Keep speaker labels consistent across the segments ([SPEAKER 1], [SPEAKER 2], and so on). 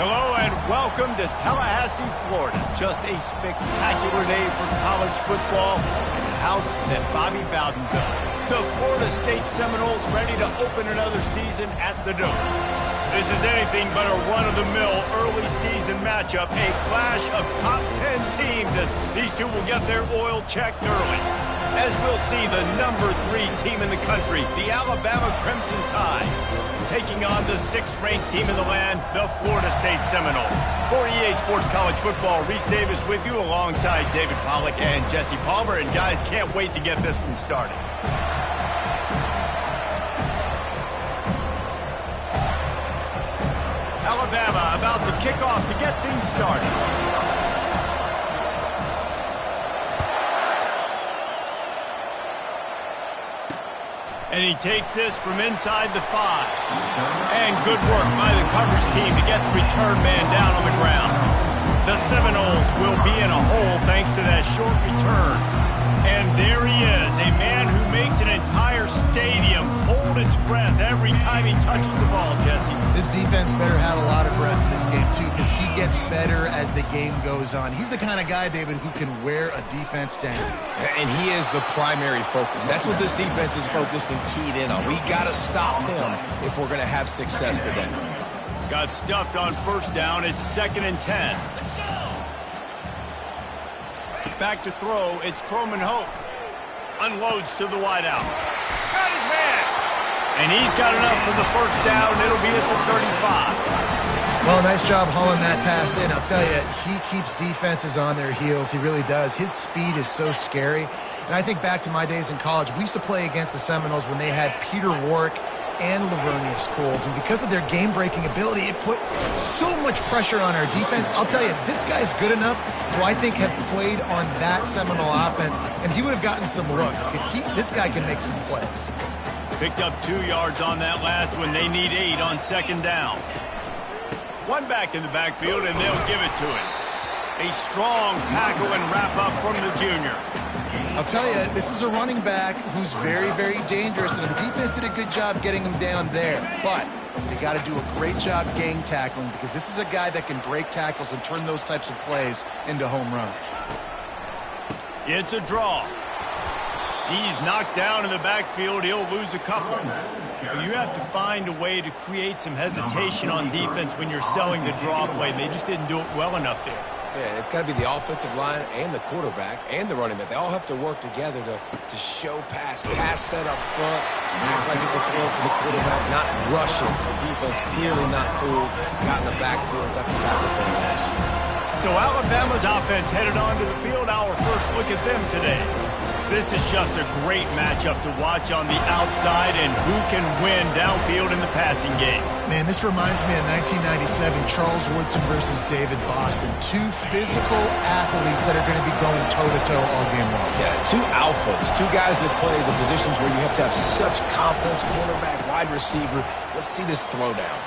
[SPEAKER 1] Hello and welcome to Tallahassee, Florida. Just a spectacular day for college football and a house that Bobby Bowden built. The Florida State Seminoles ready to open another season at the Dome. This is anything but a run-of-the-mill early season matchup, a clash of top 10 teams as these two will get their oil checked early. As we'll see the number 3 team in the country, the Alabama Crimson Tide, taking on the 6th-ranked team in the land, the Florida State Seminoles. For EA Sports College Football, Reese Davis with you alongside David Pollack and Jesse Palmer. And guys, can't wait to get this one started. Alabama about to kick off to get things started. And he takes this from inside the 5. And good work by the coverage team to get the return man down on the ground. The Seminoles will be in a hole thanks to that short return. And there he is, a man who makes an entire stadium hold its breath every time he touches the ball, Jesse.
[SPEAKER 2] This defense better have a lot of breath in this game, too, because he gets better as the game goes on. He's the kind of guy, David, who can wear a defense down.
[SPEAKER 3] And he is the primary focus. That's what this defense is focused and keyed in on. We got to stop him if we're going to have success today.
[SPEAKER 1] Got stuffed on first down. It's 2nd and 10. Back to throw. It's Croman Hope. Unloads to the wideout. Got his man. And he's got enough for the first down. It'll be at the 35.
[SPEAKER 2] Well, nice job hauling that pass in. I'll tell you, he keeps defenses on their heels. He really does. His speed is so scary. And I think back to my days in college. We used to play against the Seminoles when they had Peter Warrick and Lavernia Schools. And because of their game-breaking ability, it put so much pressure on our defense. I'll tell you, this guy's good enough to, I think, have played on that Seminole offense, and he would have gotten some looks. This guy can make some plays.
[SPEAKER 1] Picked up 2 yards on that last one. They need 8 on 2nd down. One back in the backfield, and they'll give it to him. A strong tackle and wrap-up from the junior.
[SPEAKER 2] I'll tell you, this is a running back who's very, very dangerous, and the defense did a good job getting him down there. But they got to do a great job gang tackling because this is a guy that can break tackles and turn those types of plays into home runs.
[SPEAKER 1] It's a draw. He's knocked down in the backfield. He'll lose a couple. But you have to find a way to create some hesitation on defense when you're selling the draw play. They just didn't do it well enough there.
[SPEAKER 3] Yeah, it's got to be the offensive line and the quarterback and the running back. They all have to work together to show pass set up front, act like it's a throw for the quarterback, not rushing. The defense clearly not fooled, got in the backfield, got the tackle for a pass.
[SPEAKER 1] So Alabama's offense headed onto the field. Our first look at them today. This is just a great matchup to watch on the outside and who can win downfield in the passing game.
[SPEAKER 2] Man, this reminds me of 1997, Charles Woodson versus David Boston. 2 physical athletes that are going to be going toe-to-toe all game long.
[SPEAKER 3] Yeah, 2 alphas, 2 guys that play the positions where you have to have such confidence, quarterback, wide receiver. Let's see this throwdown.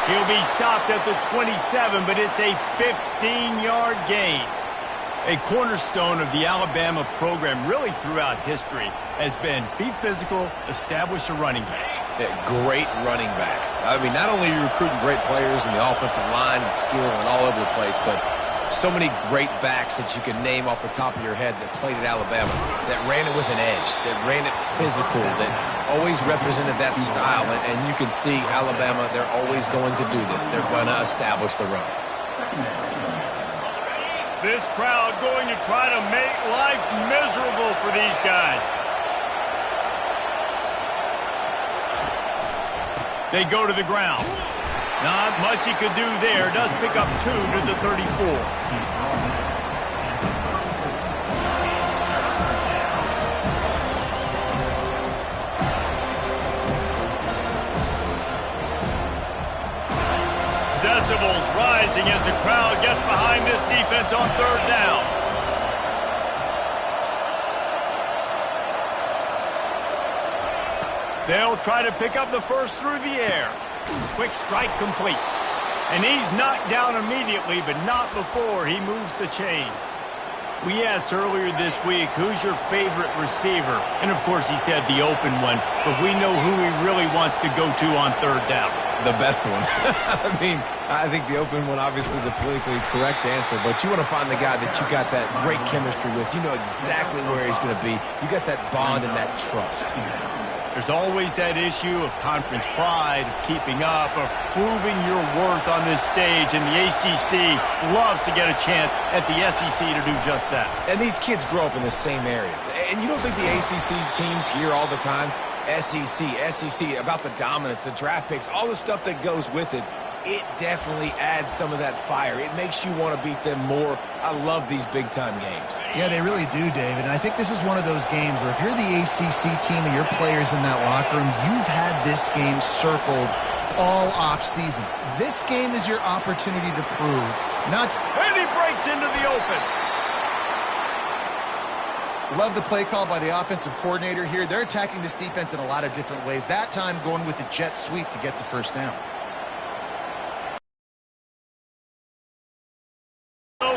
[SPEAKER 1] He'll be stopped at the 27, but it's a 15-yard gain. A cornerstone of the Alabama program really throughout history has been be physical, establish a running back.
[SPEAKER 3] Yeah, great running backs. I mean, not only are you recruiting great players in the offensive line and skill and all over the place, but so many great backs that you can name off the top of your head that played at Alabama, that ran it with an edge, that ran it physical, that always represented that style. And you can see Alabama, they're always going to do this. They're going to establish the run.
[SPEAKER 1] This crowd going to try to make life miserable for these guys. They go to the ground. Not much he could do there. Does pick up 2 to the 34. Decibels rising as the crowd gets behind this defense on 3rd down. They'll try to pick up the first through the air. Quick strike complete. And he's knocked down immediately, but not before he moves the chains. We asked earlier this week, who's your favorite receiver? And, of course, he said the open one, but we know who he really wants to go to on 3rd down.
[SPEAKER 3] The best one. I mean, I think the open one, obviously the politically correct answer, but you want to find the guy that you got that great chemistry with. You know exactly where he's going to be. You got that bond and that trust.
[SPEAKER 1] There's always that issue of conference pride, of keeping up, of proving your worth on this stage, and the ACC loves to get a chance at the SEC to do just that.
[SPEAKER 3] And these kids grow up in the same area. And you don't think the ACC teams hear all the time, SEC, about the dominance, the draft picks, all the stuff that goes with it. It definitely adds some of that fire. It makes you want to beat them more. I love these big-time games.
[SPEAKER 2] Yeah, they really do, David. And I think this is one of those games where if you're the ACC team and your players in that locker room, you've had this game circled all off-season. This game is your opportunity to prove.
[SPEAKER 1] And he breaks into the open.
[SPEAKER 2] Love the play call by the offensive coordinator here. They're attacking this defense in a lot of different ways. That time going with the jet sweep to get the first down.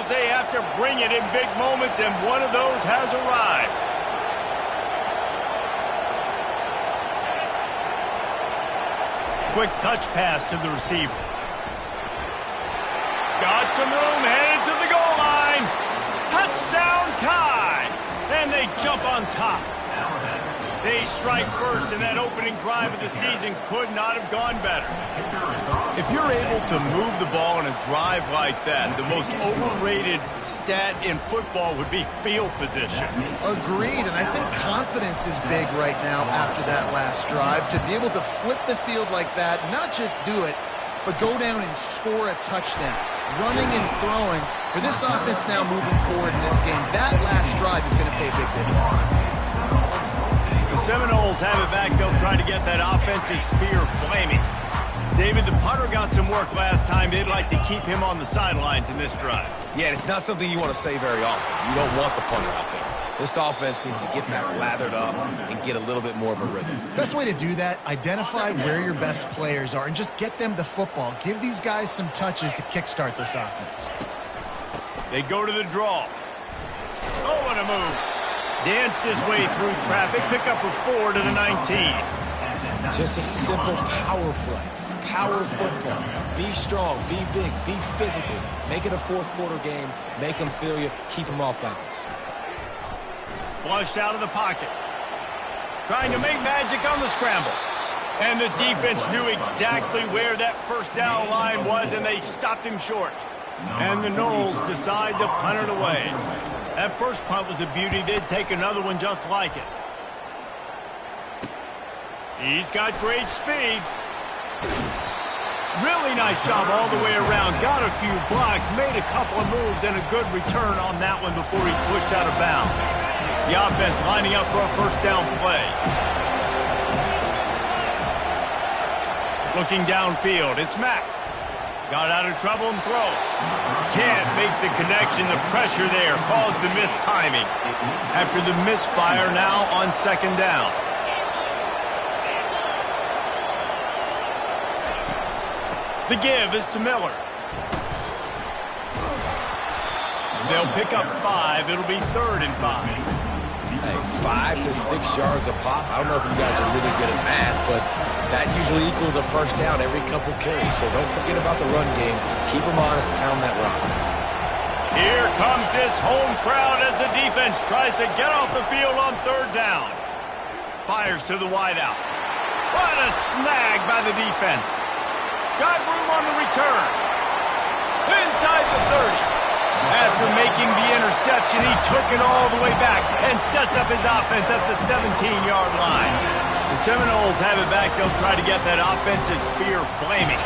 [SPEAKER 1] They have to bring it in big moments, and one of those has arrived. Quick touch pass to the receiver. Got some room, headed to the goal line. Touchdown tie. And they jump on top. They strike first, and that opening drive of the season could not have gone better. If you're able to move the ball in a drive like that, the most overrated stat in football would be field position.
[SPEAKER 2] Agreed, and I think confidence is big right now after that last drive. To be able to flip the field like that, not just do it, but go down and score a touchdown. Running and throwing. For this offense now moving forward in this game, that last drive is going to pay big dividends.
[SPEAKER 1] The Seminoles have it back. They'll try to get that offensive spear flaming. David, the punter got some work last time. They'd like to keep him on the sidelines in this drive.
[SPEAKER 3] Yeah, it's not something you want to say very often. You don't want the punter out there. This offense needs to get back lathered up and get a little bit more of a rhythm.
[SPEAKER 2] Best way to do that, identify where your best players are and just get them the football. Give these guys some touches to kickstart this offense.
[SPEAKER 1] They go to the draw. Oh, what a move. Danced his way through traffic. Pick up a 4 to the 19.
[SPEAKER 3] Just a simple power play. Power football. Be strong, be big, be physical. Make it a fourth quarter game. Make them feel you. Keep them off balance.
[SPEAKER 1] Flushed out of the pocket. Trying to make magic on the scramble. And the defense knew exactly where that first down line was, and they stopped him short. And the Noles decide to punt it away. That first punt was a beauty. They'd take another one just like it. He's got great speed. Really nice job all the way around. Got a few blocks, made a couple of moves, and a good return on that one before he's pushed out of bounds. The offense lining up for a first down play. Looking downfield, it's Mack. Got out of trouble and throws. Can't make the connection. The pressure there caused the missed timing. After the misfire, now on second down. The give is to Miller. They'll pick up 5. It'll be 3rd and 5.
[SPEAKER 3] Hey, 5 to 6 yards a pop. I don't know if you guys are really good at math, but that usually equals a first down every couple carries. So don't forget about the run game. Keep them honest, pound that rock.
[SPEAKER 1] Here comes this home crowd as the defense tries to get off the field on 3rd down. Fires to the wideout. What a snag by the defense. Got room on the return. Inside the 30. After making the interception, he took it all the way back and sets up his offense at the 17-yard line. The Seminoles have it back. They'll try to get that offensive spear flaming.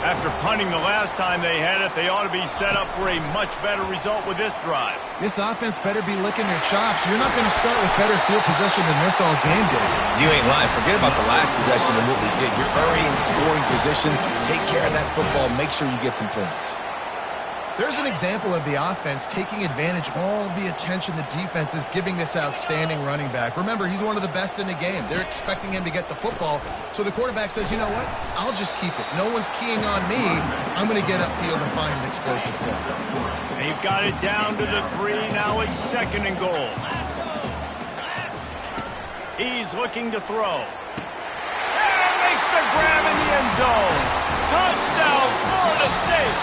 [SPEAKER 1] After punting the last time they had it, they ought to be set up for a much better result with this drive.
[SPEAKER 2] This offense better be licking their chops. You're not going to start with better field possession than this all game, Dave.
[SPEAKER 3] You ain't lying. Forget about the last possession and what we did. You're already in scoring position. Take care of that football. Make sure you get some points.
[SPEAKER 2] There's an example of the offense taking advantage of all the attention the defense is giving this outstanding running back. Remember, he's one of the best in the game. They're expecting him to get the football. So the quarterback says, you know what? I'll just keep it. No one's keying on me. I'm going to get upfield and find an explosive play.
[SPEAKER 1] They've got it down to the 3. Now it's 2nd and goal. He's looking to throw. And makes a grab in the end zone. Touchdown, Florida State.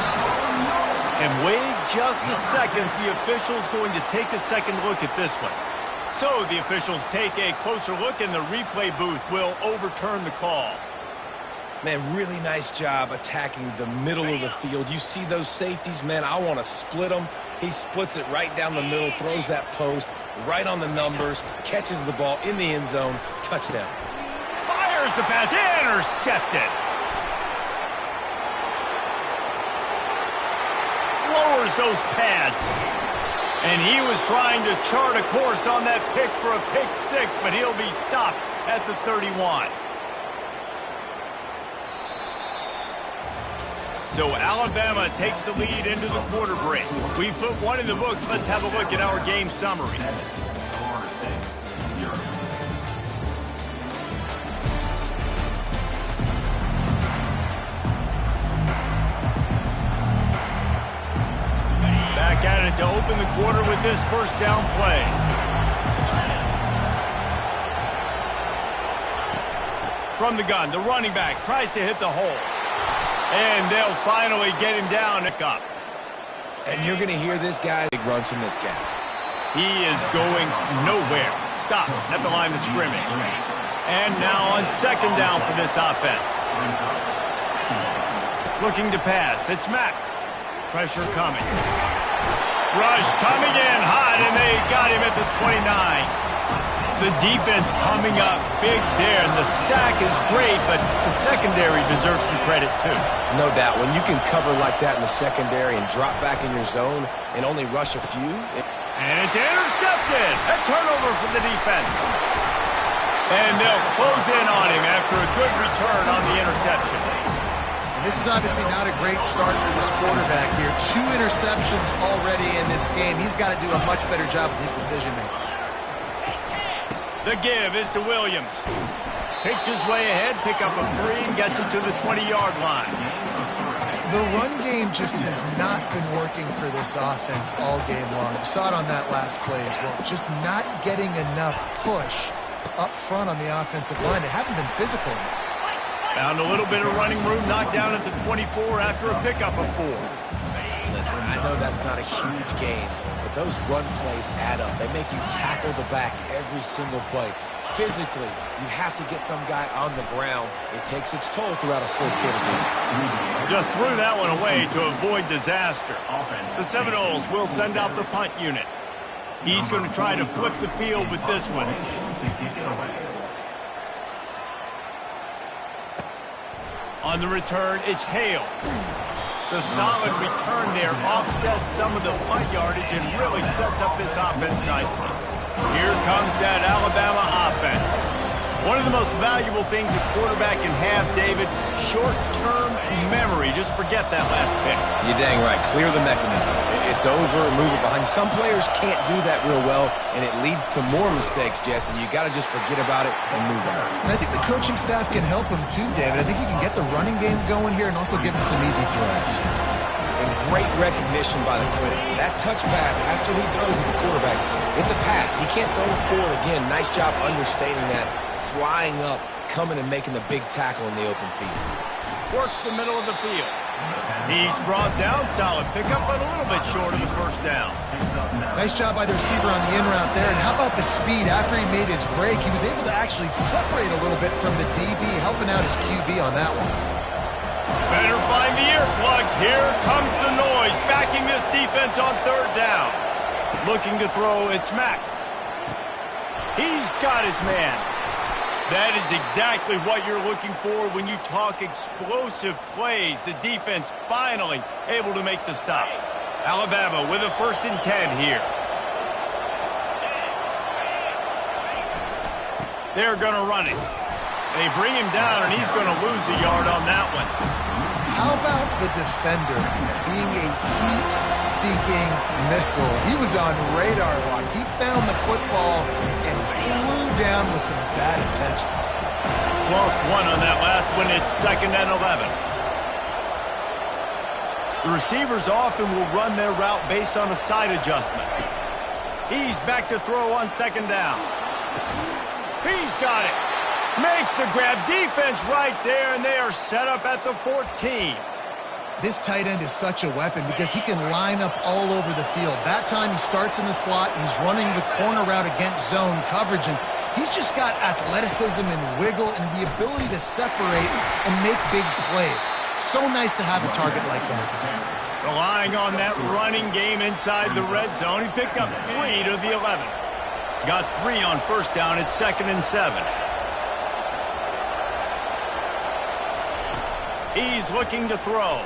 [SPEAKER 1] And wait just a second. The official's going to take a second look at this one. So the officials take a closer look, and the replay booth will overturn the call.
[SPEAKER 3] Man, really nice job attacking the middle of the field. You see those safeties, man, I want to split them. He splits it right down the middle, throws that post right on the numbers, catches the ball in the end zone, touchdown.
[SPEAKER 1] Fires the pass, intercepted. Lowers those pads. And he was trying to chart a course on that pick for a pick six, but he'll be stopped at the 31. So Alabama takes the lead into the quarter break. We put one in the books. Let's have a look at our game summary. Back at it to open the quarter with this first down play. From the gun, the running back tries to hit the hole. And they'll finally get him down.
[SPEAKER 3] And you're going to hear this guy big runs from this guy.
[SPEAKER 1] He is going nowhere. Stop at the line of scrimmage. And now on second down for this offense. Looking to pass. It's Mack. Pressure coming. Rush coming in hot, and they got him at the 29. The defense coming up big there, and the sack is great, but the secondary deserves some credit too.
[SPEAKER 3] No doubt. When you can cover like that in the secondary and drop back in your zone and only rush a few.
[SPEAKER 1] And it's intercepted. A turnover for the defense. And they'll close in on him after a good return on the interception.
[SPEAKER 2] And this is obviously not a great start for this quarterback here. 2 interceptions already in this game. He's got to do a much better job with his decision-making.
[SPEAKER 1] The give is to Williams. Picks his way ahead, pick up a 3, and gets it to the 20-yard line.
[SPEAKER 2] The run game just has not been working for this offense all game long. You saw it on that last play as well. Just not getting enough push up front on the offensive line. They haven't been physical enough.
[SPEAKER 1] Found a little bit of running room, knocked down at the 24 after a pickup of 4.
[SPEAKER 3] Listen, I know that's not a huge game, but those run plays add up. They make you tackle the back every single play. Physically, you have to get some guy on the ground. It takes its toll throughout a fourth quarter game.
[SPEAKER 1] Just threw that one away to avoid disaster. The Seminoles will send out the punt unit. He's going to try to flip the field with this one. On the return, it's Hale. The solid return there offsets some of the punt yardage and really sets up this offense nicely. Here comes that Alabama offense. One of the most valuable things a quarterback can have, David, short-term memory. Just forget that last pick.
[SPEAKER 3] You're dang right. Clear the mechanism. It's over, move it behind. Some players can't do that real well, and it leads to more mistakes, Jesse. You got to just forget about it and move on.
[SPEAKER 2] And I think the coaching staff can help him too, David. I think you can get the running game going here and also give him some easy throws.
[SPEAKER 3] And great recognition by the quarterback. That touch pass after he throws at the quarterback, it's a pass. He can't throw it forward again. Nice job understanding that. Flying up, coming and making the big tackle in the open field.
[SPEAKER 1] Works the middle of the field. He's brought down, solid pickup, but a little bit short of the first down.
[SPEAKER 2] Nice job by the receiver on the in route there. And how about the speed after he made his break? He was able to actually separate a little bit from the DB, helping out his QB on that one.
[SPEAKER 1] Better find the earplugs. Here comes the noise, backing this defense on third down. Looking to throw, it's Mack. He's got his man. That is exactly what you're looking for when you talk explosive plays. The defense finally able to make the stop. Alabama with a 1st and 10 here. They're going to run it. They bring him down, and he's going to lose a yard on that one.
[SPEAKER 2] How about the defender being a heat-seeking missile? He was on radar lock. He found the football and flew down with some bad intentions.
[SPEAKER 1] Lost one on that last one. It's 2nd and 11. The receivers often will run their route based on a side adjustment. He's back to throw on 2nd down. He's got it. Makes the grab. Defense right there, and they are set up at the 14.
[SPEAKER 2] This tight end is such a weapon because he can line up all over the field. That time he starts in the slot. He's running the corner route against zone coverage, and he's just got athleticism and wiggle and the ability to separate and make big plays. So nice to have a target like that.
[SPEAKER 1] Relying on that running game inside the red zone. He picked up 3 to the 11. Got 3 on first down at 2nd and 7. He's looking to throw.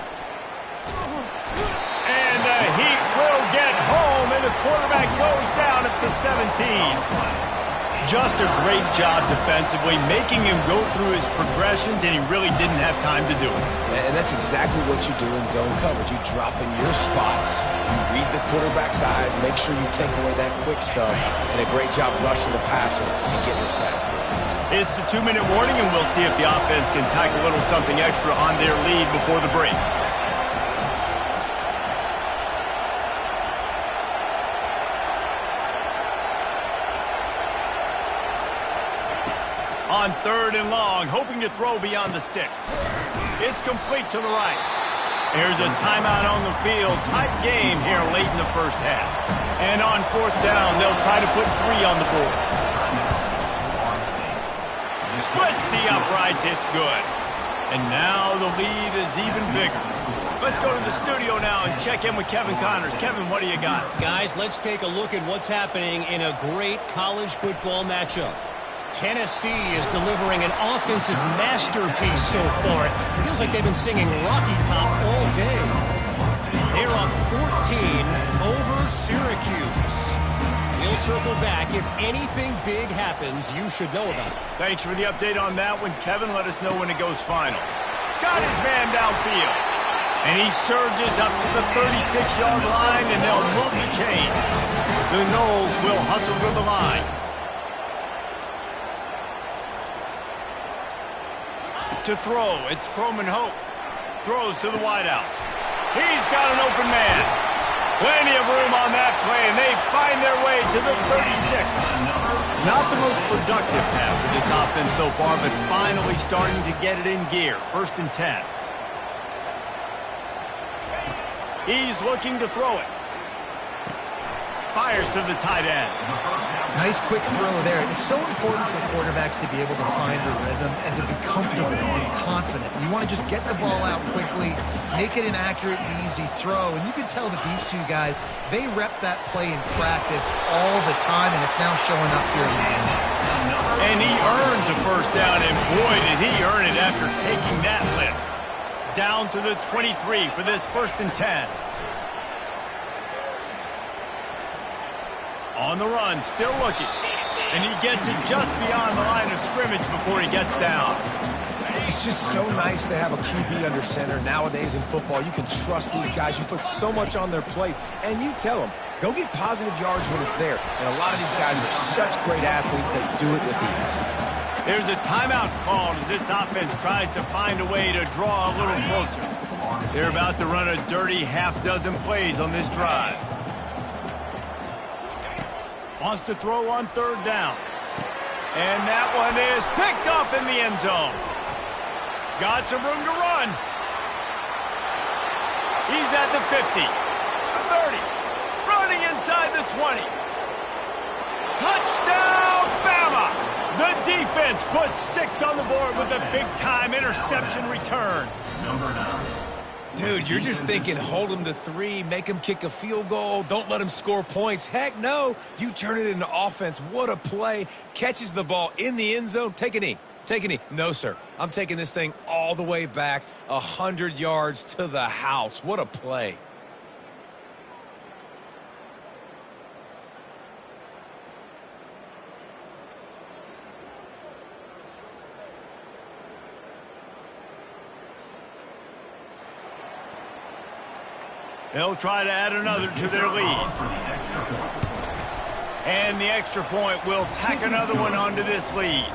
[SPEAKER 1] And the heat will get home, and the quarterback goes down at the 17. Just a great job defensively, making him go through his progressions, and he really didn't have time to do it.
[SPEAKER 3] And that's exactly what you do in zone coverage. You drop in your spots. You read the quarterback's eyes, make sure you take away that quick stuff, and a great job rushing the passer and getting the sack.
[SPEAKER 1] It's the 2-minute warning, and we'll see if the offense can tack a little something extra on their lead before the break. On 3rd and long, hoping to throw beyond the sticks. It's complete to the right. Here's a timeout on the field. Tight game here late in the first half. And on 4th down, they'll try to put 3 on the board. Splits the uprights. It's good. And now the lead is even bigger. Let's go to the studio now and check in with Kevin Connors. Kevin, what do you got?
[SPEAKER 4] Guys, let's take a look at what's happening in a great college football matchup. Tennessee is delivering an offensive masterpiece so far. It feels like they've been singing Rocky Top all day. They're up 14 over Syracuse. We'll circle back. If anything big happens, you should know about it.
[SPEAKER 1] Thanks for the update on that one, Kevin. Let us know when it goes final. Got his man downfield. And he surges up to the 36-yard line, and they'll move the chain. The Noles will hustle to the line. To throw, it's Croman Hope. Throws to the wideout. He's got an open man. Plenty of room on that play, and they find their way to the 36. Not the most productive pass for this offense so far, but finally starting to get it in gear. 1st and 10. He's looking to throw it. Fires to the tight end.
[SPEAKER 2] Nice quick throw there. It's so important for quarterbacks to be able to find a rhythm and to be comfortable and confident. You want to just get the ball out quickly, make it an accurate and easy throw. And you can tell that these two guys, they rep that play in practice all the time, and it's now showing up here in the game.
[SPEAKER 1] And he earns a first down, and boy, did he earn it after taking that lift. Down to the 23 for this 1st and 10. On the run, still looking. And he gets it just beyond the line of scrimmage before he gets down.
[SPEAKER 3] It's just so nice to have a QB under center. Nowadays in football, you can trust these guys. You put so much on their plate, and you tell them, go get positive yards when it's there. And a lot of these guys are such great athletes, they do it with ease.
[SPEAKER 1] There's a timeout called as this offense tries to find a way to draw a little closer. They're about to run a dirty half-dozen plays on this drive. Wants to throw on 3rd down. And that one is picked off in the end zone. Got some room to run. He's at the 50, the 30, running inside the 20. Touchdown, Bama! The defense puts 6 on the board with a big-time interception return.
[SPEAKER 3] Number 9. Dude, you're just thinking, hold him to 3, make him kick a field goal, don't let him score points. Heck no, you turn it into offense. What a play. Catches the ball in the end zone. Take a knee. Take a knee. No, sir. I'm taking this thing all the way back 100 yards to the house. What a play.
[SPEAKER 1] They'll try to add another to their lead. And the extra point will tack another one onto this lead.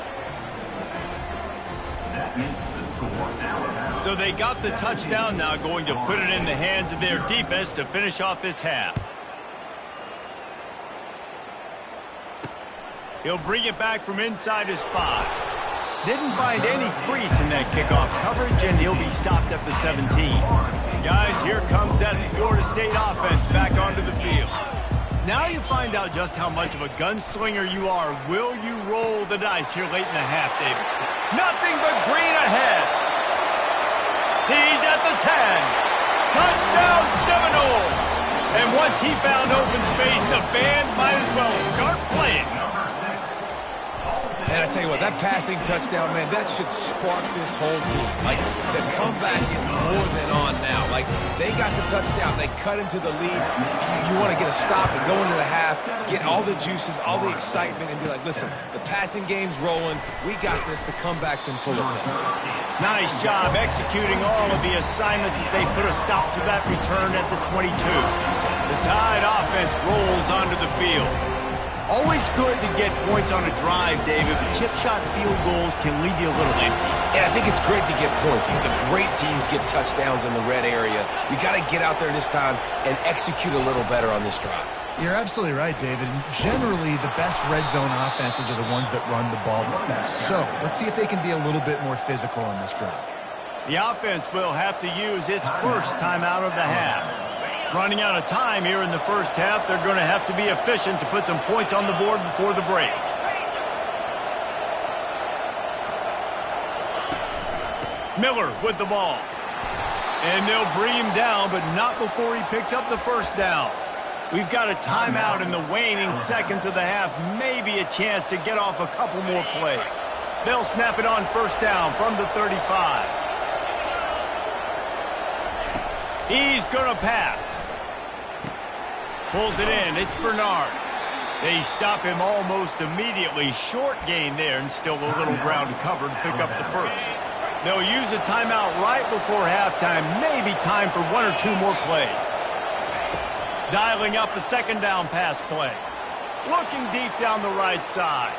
[SPEAKER 1] So they got the touchdown now, going to put it in the hands of their defense to finish off this half. He'll bring it back from inside his 5. Didn't find any crease in that kickoff coverage, and he'll be stopped at the 17. Guys, here comes that Florida State offense back onto the field. Now you find out just how much of a gunslinger you are. Will you roll the dice here late in the half, David? Nothing but green ahead. He's at the 10. Touchdown Seminoles. And once he found open space, the band might as well start playing.
[SPEAKER 3] And I tell you what, that passing touchdown, man, that should spark this whole team. Like, the comeback is more than on now. Like, they got the touchdown. They cut into the lead. You want to get a stop and go into the half, get all the juices, all the excitement, and be like, listen, the passing game's rolling. We got this. The comeback's in full effect.
[SPEAKER 1] Nice job executing all of the assignments as they put a stop to that return at the 22. The Tide offense rolls onto the field. Always good to get points on a drive, David, but chip shot field goals can leave you a little empty.
[SPEAKER 3] And I think it's great to get points, but the great teams get touchdowns in the red area. You got to get out there this time and execute a little better on this drive.
[SPEAKER 2] You're absolutely right, David. Generally, the best red zone offenses are the ones that run the ball the best. So let's see if they can be a little bit more physical on this drive.
[SPEAKER 1] The offense will have to use its first time out of the half. Running out of time here in the first half, they're going to have to be efficient to put some points on the board before the break. Miller with the ball. And they'll bring him down, but not before he picks up the first down. We've got a timeout in the waning seconds of the half. Maybe a chance to get off a couple more plays. They'll snap it on first down from the 35. He's going to pass. Pulls it in. It's Bernard. They stop him almost immediately. Short gain there, and still a little ground to cover to pick up the first. They'll use a timeout right before halftime. Maybe time for one or two more plays. Dialing up a second down pass play. Looking deep down the right side.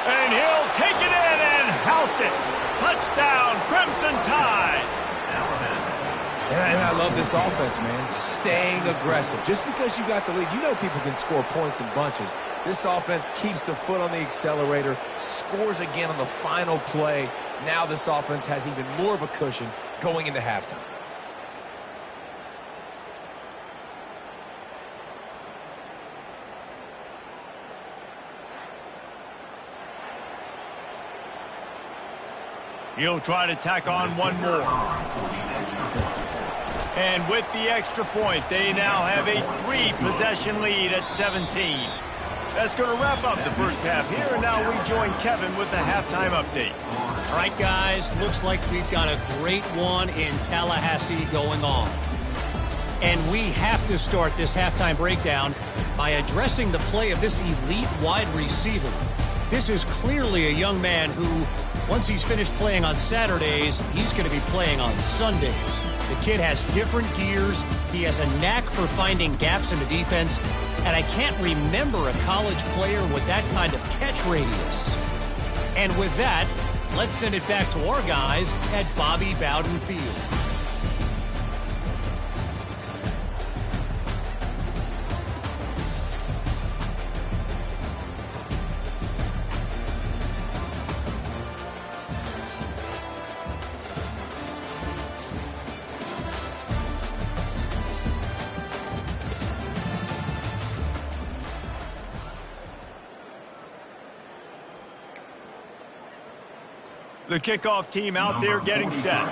[SPEAKER 1] And he'll take it in and house it. Touchdown, Crimson Tide.
[SPEAKER 3] And I love this offense, man. Staying aggressive. Just because you got the lead, you know people can score points in bunches. This offense keeps the foot on the accelerator, scores again on the final play. Now this offense has even more of a cushion going into halftime.
[SPEAKER 1] He'll try to tack on one more. And with the extra point, they now have a 3-possession lead at 17. That's going to wrap up the first half here, and now we join Kevin with the halftime update.
[SPEAKER 4] All right, guys, looks like we've got a great one in Tallahassee going on. And we have to start this halftime breakdown by addressing the play of this elite wide receiver. This is clearly a young man who, once he's finished playing on Saturdays, he's going to be playing on Sundays. The kid has different gears. He has a knack for finding gaps in the defense. And I can't remember a college player with that kind of catch radius. And with that, let's send it back to our guys at Bobby Bowden Field.
[SPEAKER 1] The kickoff team out there getting set.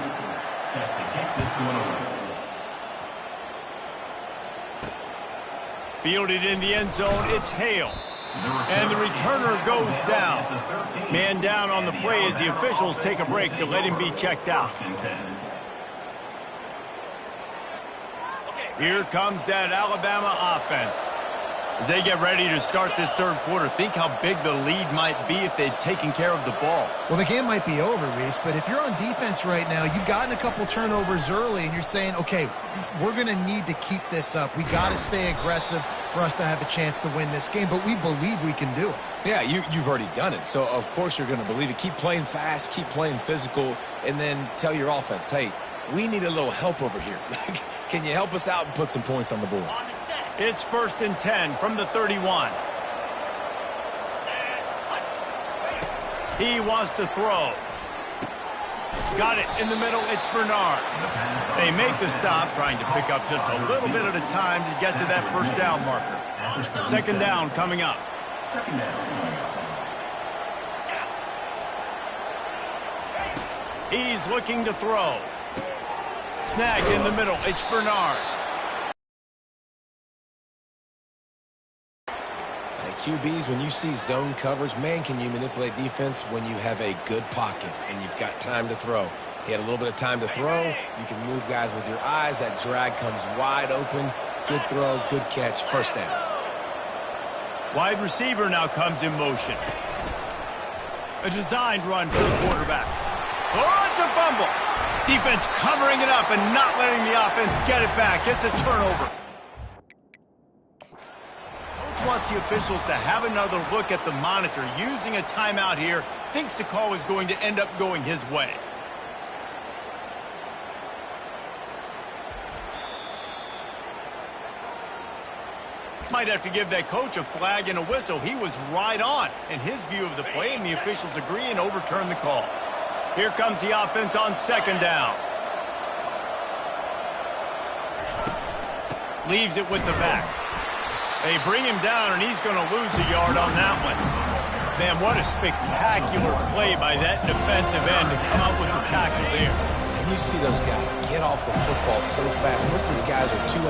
[SPEAKER 1] Fielded in the end zone, it's Hale. And the returner goes down. Man down on the play as the officials take a break to let him be checked out. Here comes that Alabama offense. As they get ready to start this third quarter, think how big the lead might be if they'd taken care of the ball.
[SPEAKER 2] Well, the game might be over, Reese, but if you're on defense right now, you've gotten a couple turnovers early, and you're saying, okay, we're going to need to keep this up. We got to stay aggressive for us to have a chance to win this game, but we believe we can do it.
[SPEAKER 3] Yeah, you've already done it, so of course you're going to believe it. Keep playing fast, keep playing physical, and then tell your offense, hey, we need a little help over here. Can you help us out and put some points on the board?
[SPEAKER 1] It's 1st and 10 from the 31. He wants to throw. Got it in the middle. It's Bernard. They make the stop, trying to pick up just a little bit at a time to get to that first down marker. Second down coming up. He's looking to throw. Snagged in the middle. It's Bernard.
[SPEAKER 3] QBs, when you see zone coverage, man, can you manipulate defense when you have a good pocket and you've got time to throw. He had a little bit of time to throw. You can move guys with your eyes. That drag comes wide open. Good throw, good catch, first down.
[SPEAKER 1] Wide receiver now comes in motion. A designed run for the quarterback. Oh, it's a fumble. Defense covering it up and not letting the offense get it back. It's a turnover. Wants the officials to have another look at the monitor. Using a timeout here, thinks the call is going to end up going his way. Might have to give that coach a flag and a whistle. He was right on in his view of the play, and the officials agree and overturn the call. Here comes the offense on second down. Leaves it with the back. They bring him down, and he's going to lose a yard on that one. Man, what a spectacular play by that defensive end to come up with the tackle there.
[SPEAKER 3] And you see those guys get off the football so fast. Most of these guys are 250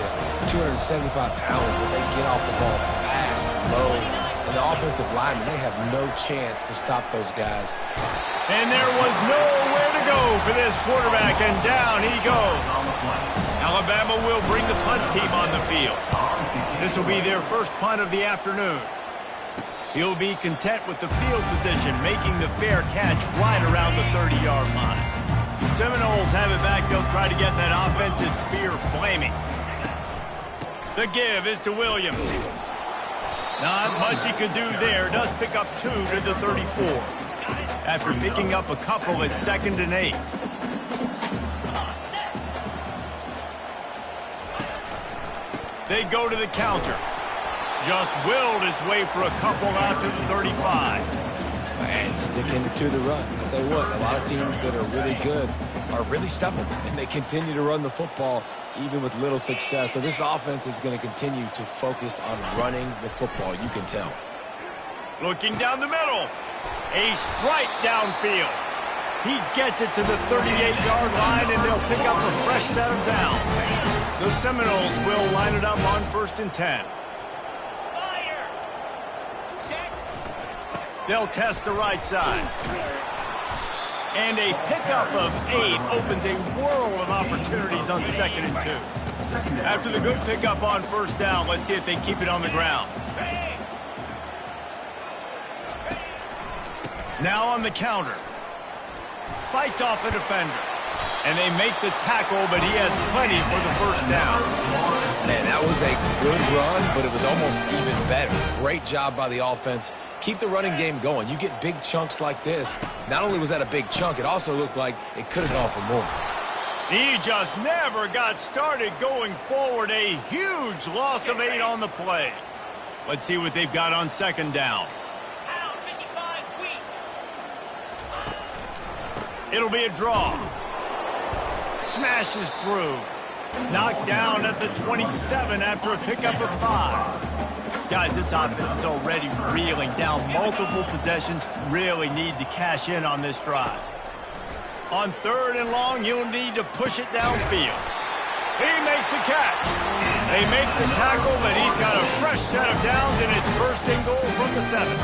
[SPEAKER 3] to 275 pounds, but they get off the ball fast, low. And the offensive linemen, they have no chance to stop those guys.
[SPEAKER 1] And there was nowhere to go for this quarterback, and down he goes. Alabama will bring the punt team on the field. This will be their first punt of the afternoon. He'll be content with the field position, making the fair catch right around the 30-yard line. The Seminoles have it back. They'll try to get that offensive spear flaming. The give is to Williams. Not much he could do there. Does pick up 2 to the 34. After picking up a couple at 2nd and 8. They go to the counter. Just willed his way for a couple out to the 35.
[SPEAKER 3] And sticking to the run. I'll tell you what, a lot of teams that are really good are really stubborn, and they continue to run the football even with little success. So this offense is going to continue to focus on running the football, you can tell.
[SPEAKER 1] Looking down the middle. A strike downfield. He gets it to the 38-yard line, and they'll pick up a fresh set of downs. The Seminoles will line it up on 1st and 10. They'll test the right side. And a pickup of 8 opens a world of opportunities on 2nd and 2. After the good pickup on 1st down, let's see if they keep it on the ground. Now on the counter. Fights off a defender. And they make the tackle, but he has plenty for the first down.
[SPEAKER 3] Man, that was a good run, but it was almost even better. Great job by the offense. Keep the running game going. You get big chunks like this. Not only was that a big chunk, it also looked like it could have gone for more.
[SPEAKER 1] He just never got started going forward. A huge loss of 8 on the play. Let's see what they've got on 2nd down. It'll be a draw. Smashes through. Knocked down at the 27 after a pickup of 5. Guys, this offense is already reeling down multiple possessions. Really need to cash in on this drive. On 3rd and long, you'll need to push it downfield. He makes the catch. They make the tackle, but he's got a fresh set of downs, and it's 1st and goal from the 7.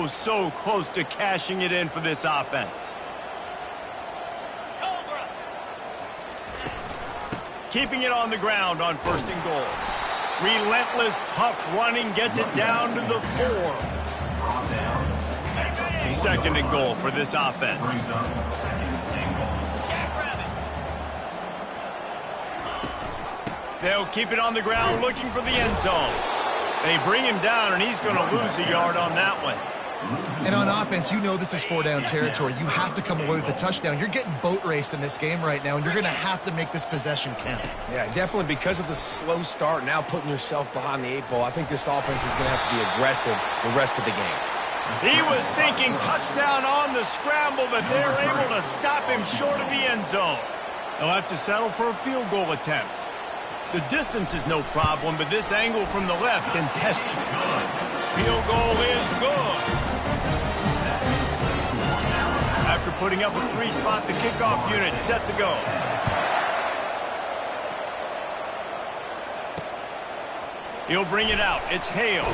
[SPEAKER 1] So close to cashing it in for this offense. Keeping it on the ground on 1st and goal. Relentless, tough running gets it down to the 4. 2nd and goal for this offense. They'll keep it on the ground looking for the end zone. They bring him down, and he's going to lose a yard on that one.
[SPEAKER 2] And on offense, you know this is 4-down territory. You have to come away with a touchdown. You're getting boat raced in this game right now, and you're going to have to make this possession count.
[SPEAKER 3] Yeah, definitely because of the slow start, now putting yourself behind the 8 ball, I think this offense is going to have to be aggressive the rest of the game.
[SPEAKER 1] He was thinking touchdown on the scramble, but they're able to stop him short of the end zone. They'll have to settle for a field goal attempt. The distance is no problem, but this angle from the left can test you. Field goal is good. After putting up a 3-spot, the kickoff unit set to go. He'll bring it out. It's Hale.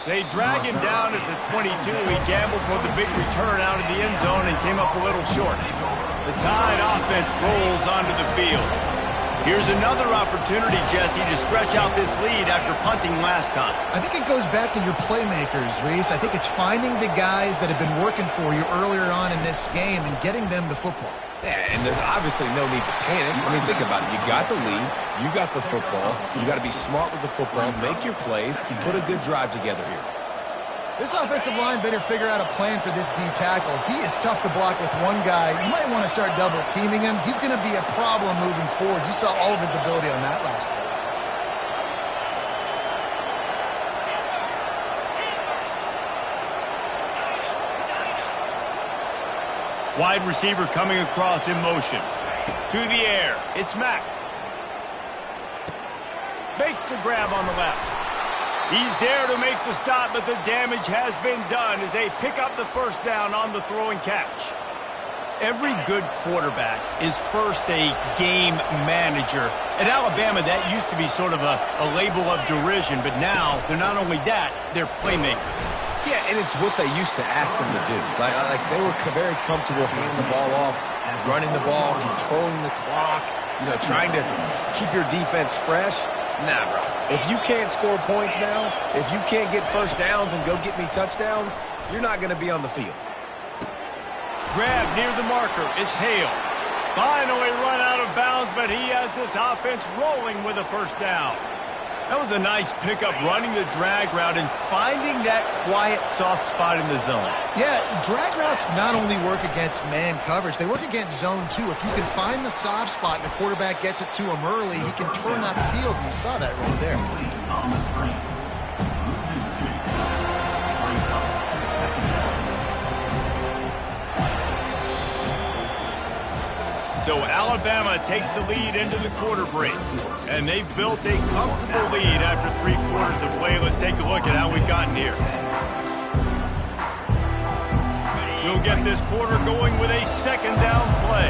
[SPEAKER 1] They drag him down at the 22. He gambled for the big return out of the end zone and came up a little short. The Tide offense rolls onto the field. Here's another opportunity, Jesse, to stretch out this lead after punting last time.
[SPEAKER 2] I think it goes back to your playmakers, Reese. I think it's finding the guys that have been working for you earlier on in this game and getting them the football.
[SPEAKER 3] Yeah, and there's obviously no need to panic. I mean, think about it. You got the lead. You got the football. You got to be smart with the football, make your plays, put a good drive together here.
[SPEAKER 2] This offensive line better figure out a plan for this D tackle. He is tough to block with one guy. You might want to start double-teaming him. He's going to be a problem moving forward. You saw all of his ability on that last play.
[SPEAKER 1] Wide receiver coming across in motion. To the air. It's Mack. Makes the grab on the left. He's there to make the stop, but the damage has been done as they pick up the first down on the throw and catch. Every good quarterback is first a game manager. At Alabama, that used to be sort of a label of derision, but now they're not only that, they're playmakers.
[SPEAKER 3] Yeah, and it's what they used to ask them to do. Like they were very comfortable handing the ball off, running the ball, controlling the clock, trying to keep your defense fresh. Nah, bro. If you can't score points now, if you can't get first downs and go get me touchdowns, you're not going to be on the field.
[SPEAKER 1] Grab near the marker. It's Hale. Finally run out of bounds, but he has this offense rolling with a first down. That was a nice pickup, running the drag route and finding that quiet, soft spot in the zone.
[SPEAKER 2] Yeah, drag routes not only work against man coverage, they work against zone too. If you can find the soft spot and the quarterback gets it to him early, he can turn that field, and you saw that right there.
[SPEAKER 1] So Alabama takes the lead into the quarter break, and they've built a comfortable lead after 3 quarters of play. Let's take a look at how we've gotten here. We'll get this quarter going with a second down play.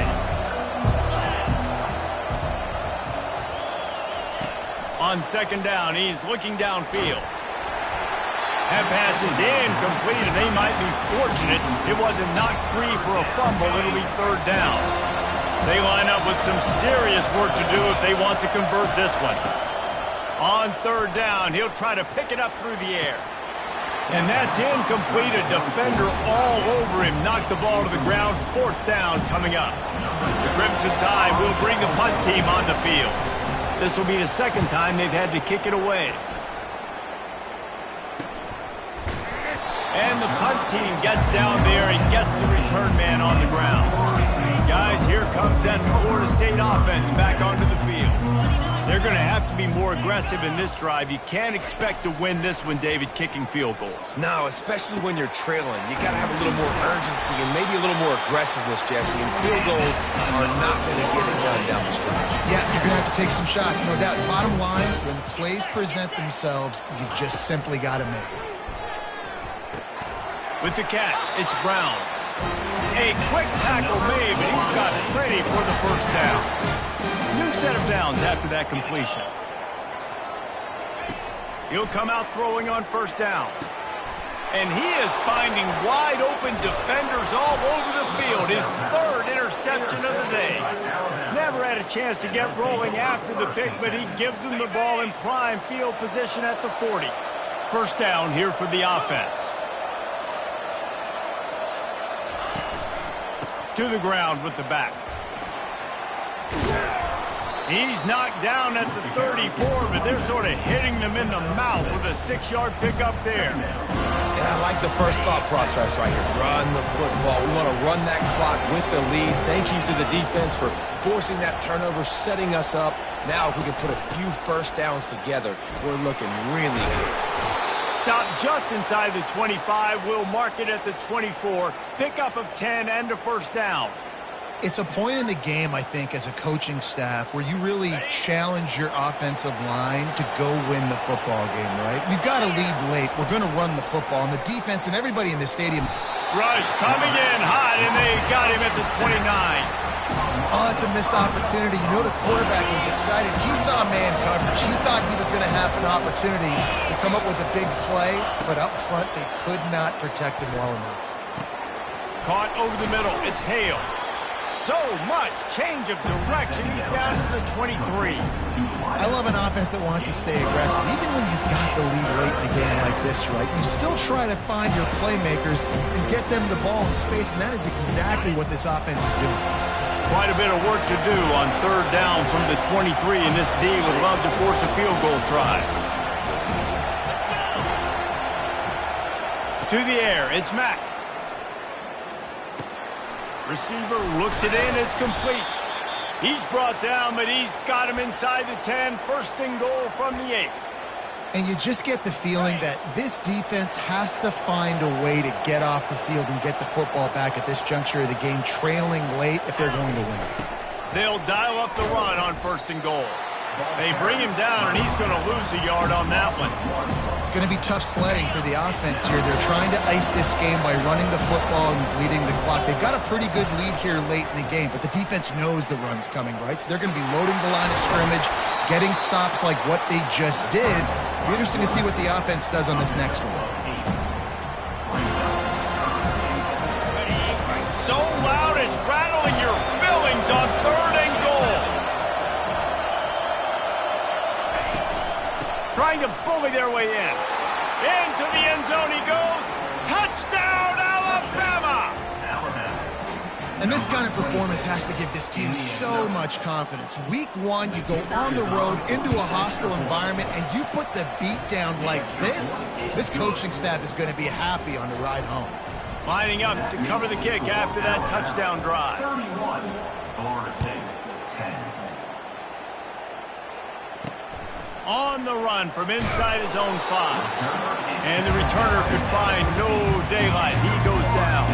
[SPEAKER 1] On second down, he's looking downfield. That pass is incomplete, and they might be fortunate it wasn't knocked free for a fumble. It'll be third down. They line up with some serious work to do if they want to convert this one. On third down, he'll try to pick it up through the air. And that's incomplete. A defender all over him. Knocked the ball to the ground. Fourth down coming up. The Crimson Tide will bring the punt team on the field. This will be the second time they've had to kick it away. And the punt team gets down there and gets the return man on the ground. Guys, here comes that Florida State offense back onto the field. They're going to have to be more aggressive in this drive. You can't expect to win this one, David, kicking field goals.
[SPEAKER 3] No, especially when you're trailing. You got to have a little more urgency and maybe a little more aggressiveness, Jesse. And field goals are not going to get it done down the stretch.
[SPEAKER 2] Yeah, you're going to have to take some shots, no doubt. Bottom line, when plays present themselves, you just simply got to make it.
[SPEAKER 1] With the catch, it's Brown. A quick tackle made, but he's got it ready for the first down. New set of downs after that completion. He'll come out throwing on first down. And he is finding wide open defenders all over the field. His third interception of the day. Never had a chance to get rolling after the pick, but he gives them the ball in prime field position at the 40. First down here for the offense. To the ground with the back. He's knocked down at the 34, but they're sort of hitting them in the mouth with a 6-yard pickup there.
[SPEAKER 3] And I like the first thought process right here. Run the football. We want to run that clock with the lead. Thank you to the defense for forcing that turnover, setting us up. Now if we can put a few first downs together, we're looking really good.
[SPEAKER 1] stop just inside the 25. We'll mark it at the 24. Pickup of 10 and a first down.
[SPEAKER 2] It's a point in the game, I think, as a coaching staff where you really challenge your offensive line to go win the football game, right? We've got to lead late. We're going to run the football. And the defense and everybody in the stadium.
[SPEAKER 1] Rush coming in hot, and they got him at the 29.
[SPEAKER 2] Oh, it's a missed opportunity. You know the quarterback was excited. He saw man coverage. He thought he was going to have an opportunity to come up with a big play, but up front they could not protect him well enough.
[SPEAKER 1] Caught over the middle. It's Hale. So much change of direction. He's down to the 23.
[SPEAKER 2] I love an offense that wants to stay aggressive. Even when you've got the lead late in a game like this, right, you still try to find your playmakers and get them the ball in space, and that is exactly what this offense is doing.
[SPEAKER 1] Quite a bit of work to do on third down from the 23, and this D would love to force a field goal try. To the air, it's Mack. Receiver looks it in, it's complete. He's brought down, but he's got him inside the 10. First and goal from the 8.
[SPEAKER 2] And you just get the feeling that this defense has to find a way to get off the field and get the football back at this juncture of the game, trailing late if they're going to win.
[SPEAKER 1] They'll dial up the run on first and goal. They bring him down, and he's going to lose a yard on that one.
[SPEAKER 2] It's going to be tough sledding for the offense here. They're trying to ice this game by running the football and bleeding the clock. They've got a pretty good lead here late in the game, but the defense knows the run's coming, right? So they're going to be loading the line of scrimmage, getting stops like what they just did. It'll be interesting to see what the offense does on this next one.
[SPEAKER 1] So loud it's rattling your fillings on third and goal. Trying to bully their way in. Into the end zone he goes. Touchdown, Alabama!
[SPEAKER 2] And this kind of performance has to give this team so much confidence. Week 1, you go on the road into a hostile environment, and you put the beat down like this. This coaching staff is going to be happy on the ride home.
[SPEAKER 1] Lining up to cover the kick after that touchdown drive.
[SPEAKER 5] 31, Florida State, 10.
[SPEAKER 1] On the run from inside his own 5. And the returner could find no daylight. He goes down.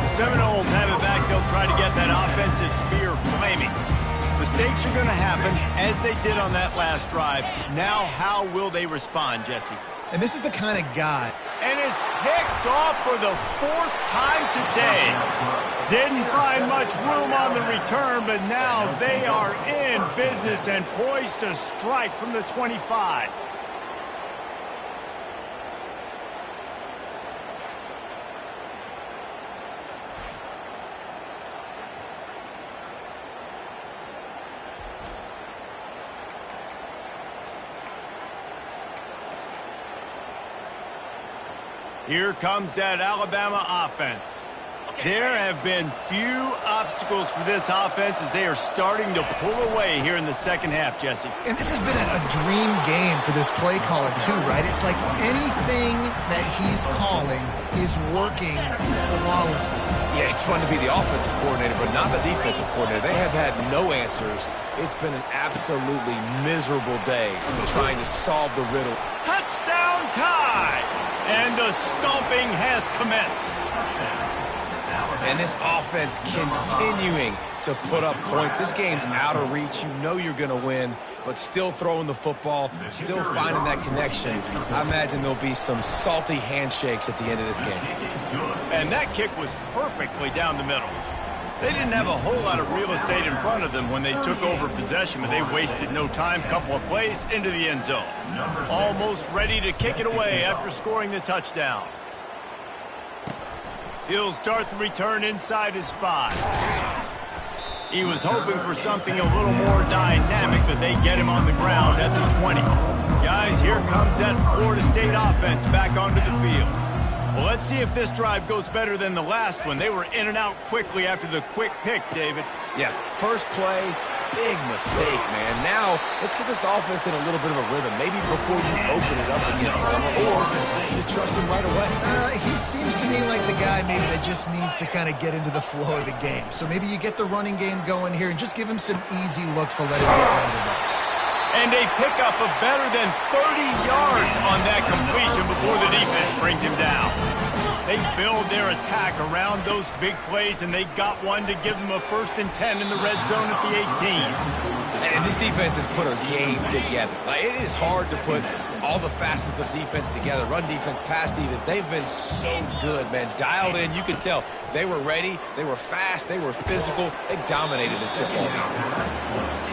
[SPEAKER 1] The Seminoles have it back. They'll try to get that offensive spear flaming. Mistakes are going to happen, as they did on that last drive. Now, how will they respond, Jesse?
[SPEAKER 2] And this is the kind of guy.
[SPEAKER 1] And it's picked off for the 4th time today. Didn't find much room on the return, but now they are in business and poised to strike from the 25. Here comes that Alabama offense. There have been few obstacles for this offense as they are starting to pull away here in the second half, Jesse.
[SPEAKER 2] And this has been a dream game for this play caller, too, right? It's like anything that he's calling is working flawlessly.
[SPEAKER 3] Yeah, it's fun to be the offensive coordinator, but not the defensive coordinator. They have had no answers. It's been an absolutely miserable day trying to solve the riddle.
[SPEAKER 1] Touchdown tie! And the stomping has commenced.
[SPEAKER 3] And this offense continuing to put up points. This game's out of reach. You know you're going to win, but still throwing the football, still finding that connection. I imagine there'll be some salty handshakes at the end of this game.
[SPEAKER 1] And that kick was perfectly down the middle. They didn't have a whole lot of real estate in front of them when they took over possession, but they wasted no time. Couple of plays into the end zone. Almost ready to kick it away after scoring the touchdown. He'll start the return inside his 5. He was hoping for something a little more dynamic, but they get him on the ground at the 20. Guys, here comes that Florida State offense back onto the field. Well, let's see if this drive goes better than the last one. They were in and out quickly after the quick pick, David.
[SPEAKER 3] Yeah, first play, big mistake, man. Now, let's get this offense in a little bit of a rhythm. Maybe before you open it up again, or do you trust him right away?
[SPEAKER 2] He seems to me like the guy maybe that just needs to kind of get into the flow of the game. So maybe you get the running game going here and just give him some easy looks to let him get right of it.
[SPEAKER 1] And a pickup of better than 30 yards on that completion before the defense brings him down. They build their attack around those big plays, and they got one to give them a 1st and 10 in the red zone at the 18.
[SPEAKER 3] And this defense has put a game together. Like, it is hard to put all the facets of defense together. Run defense, pass defense. They've been so good, man. Dialed in. You could tell they were ready. They were fast. They were physical. They dominated this football game.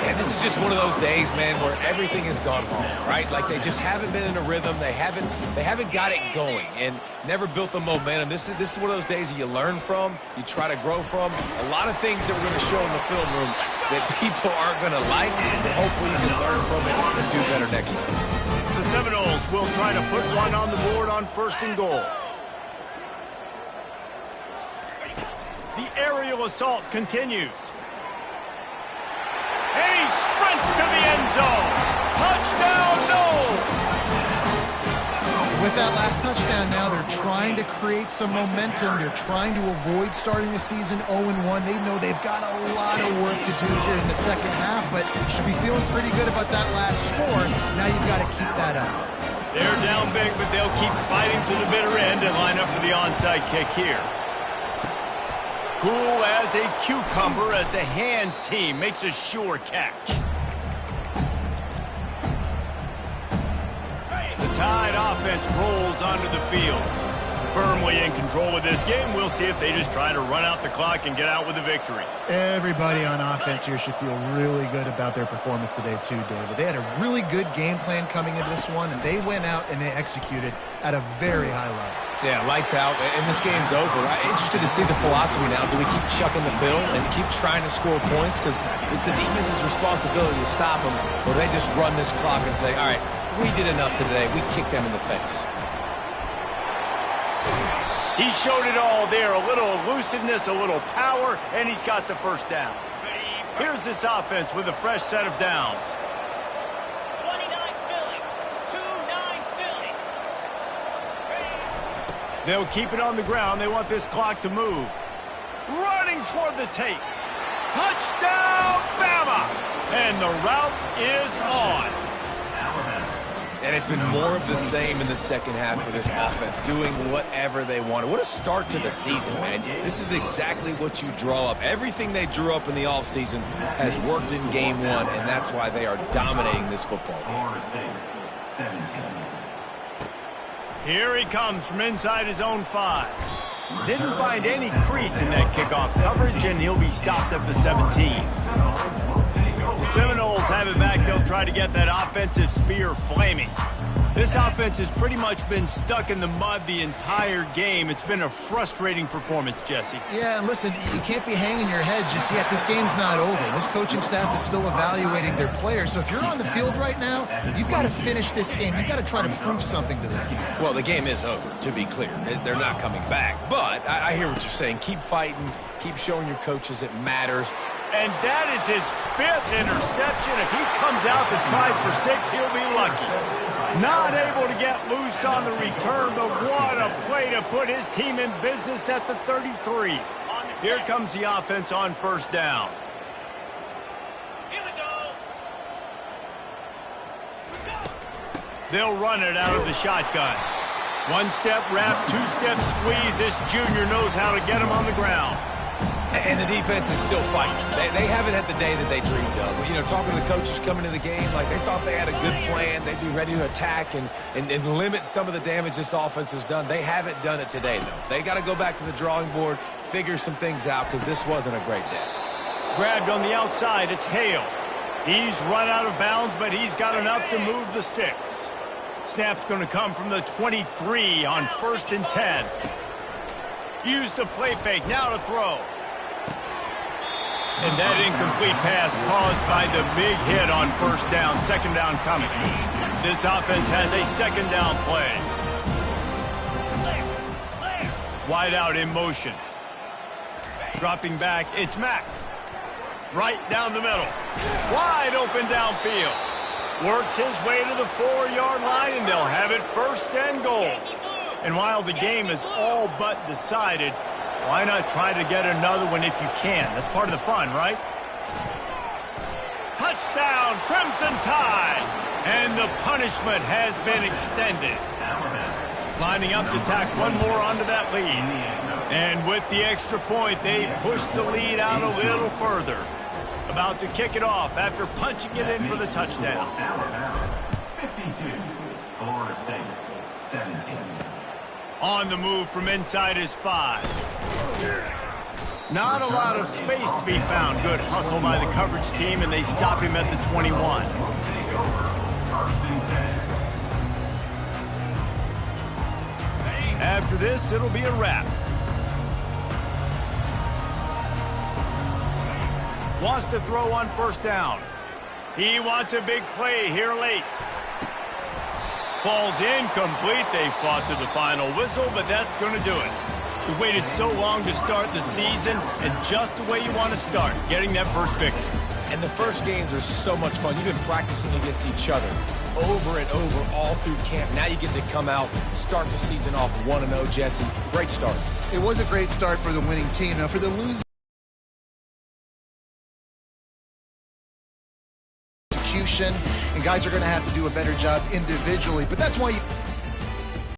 [SPEAKER 3] And this is just one of those days, man, where everything has gone wrong, right? Like, they just haven't been in a rhythm. They haven't got it going and never built the momentum. This is one of those days that you learn from, you try to grow from. A lot of things that we're going to show in the film room that people aren't going to like, but hopefully you can learn from it and do better next time.
[SPEAKER 1] The Seminoles will try to put one on the board on 1st and goal. The aerial assault continues. And he sprints to the end zone. Touchdown, no!
[SPEAKER 2] With that last touchdown now, they're trying to create some momentum. They're trying to avoid starting the season 0-1. They know they've got a lot of work to do here in the second half, but should be feeling pretty good about that last score. Now you've got to keep that up.
[SPEAKER 1] They're down big, but they'll keep fighting to the bitter end and line up for the onside kick here. Cool as a cucumber as the hands team makes a sure catch. The Tide offense rolls onto the field. Firmly in control of this game. We'll see if they just try to run out the clock and get out with a victory.
[SPEAKER 2] Everybody on offense here should feel really good about their performance today too, David. They had a really good game plan coming into this one, and they went out and they executed at a very high level.
[SPEAKER 3] Yeah, lights out, and this game's over. I'm interested to see the philosophy now. Do we keep chucking the pill and keep trying to score points? Because it's the defense's responsibility to stop them, or they just run this clock and say, all right, we did enough today. We kicked them in the face.
[SPEAKER 1] He showed it all there. A little elusiveness, a little power, and he's got the 1st down. Here's this offense with a fresh set of downs.
[SPEAKER 6] 29 Philly. 2-9 Philly.
[SPEAKER 1] They'll keep it on the ground. They want this clock to move. Running toward the tape. Touchdown, Bama! And the route is on.
[SPEAKER 3] And it's been more of the same in the second half for this offense, doing whatever they wanted. What a start to the season, man. This is exactly what you draw up. Everything they drew up in the offseason has worked in game one, and that's why they are dominating this football game.
[SPEAKER 1] Here he comes from inside his own 5. Didn't find any crease in that kickoff coverage, and he'll be stopped at the 17. The Seminoles have it back. They'll try to get that offensive spear flaming. This offense has pretty much been stuck in the mud the entire game. It's been a frustrating performance, Jesse.
[SPEAKER 2] Yeah, and listen, you can't be hanging your head just yet. This game's not over. This coaching staff is still evaluating their players. So if you're on the field right now, you've got to finish this game. You've got to try to prove something to them.
[SPEAKER 3] Well, the game is over, to be clear. They're not coming back. But I hear what you're saying. Keep fighting. Keep showing your coaches it matters.
[SPEAKER 1] And that is his 5th interception. If he comes out to try for 6, he'll be lucky. Not able to get loose on the return, but what a play to put his team in business at the 33. Here comes the offense on 1st down.
[SPEAKER 6] Here we go.
[SPEAKER 1] They'll run it out of the shotgun. 1-step wrap, 2-step squeeze. This junior knows how to get him on the ground.
[SPEAKER 3] And the defense is still fighting. They haven't had the day that they dreamed of. You know, talking to the coaches coming into the game, like they thought they had a good plan. They'd be ready to attack and limit some of the damage this offense has done. They haven't done it today, though. They got to go back to the drawing board, figure some things out, because this wasn't a great day.
[SPEAKER 1] Grabbed on the outside, it's Hale. He's run out of bounds, but he's got enough to move the sticks. Snap's going to come from the 23 on 1st and 10. Use the play fake, now to throw. And that incomplete pass caused by the big hit on 1st down, 2nd down coming. This offense has a 2nd down play. Wide out in motion. Dropping back, it's Mack. Right down the middle. Wide open downfield. Works his way to the 4-yard line, and they'll have it 1st and goal. And while the game is all but decided, why not try to get another one if you can? That's part of the fun, right? Touchdown, Crimson Tide! And the punishment has been extended. Lining up to tack one more onto that lead. And with the extra point, they push the lead out a little further. About to kick it off after punching it in for the touchdown.
[SPEAKER 5] 52, Florida State, 17.
[SPEAKER 1] On the move from inside his 5. Not a lot of space to be found. Good hustle by the coverage team, and they stop him at the 21.
[SPEAKER 5] Take over, 1st and 10.
[SPEAKER 1] After this, it'll be a wrap. Wants to throw on 1st down. He wants a big play here late. Falls incomplete. They fought to the final whistle, but that's going to do it. We waited so long to start the season, and just the way you want to start, getting that first victory.
[SPEAKER 3] And the first games are so much fun. You've been practicing against each other over and over all through camp. Now you get to come out, start the season off 1-0, Jesse. Great start.
[SPEAKER 2] It was a great start for the winning team. Now, for the losing execution, and guys are going to have to do a better job individually, but that's why you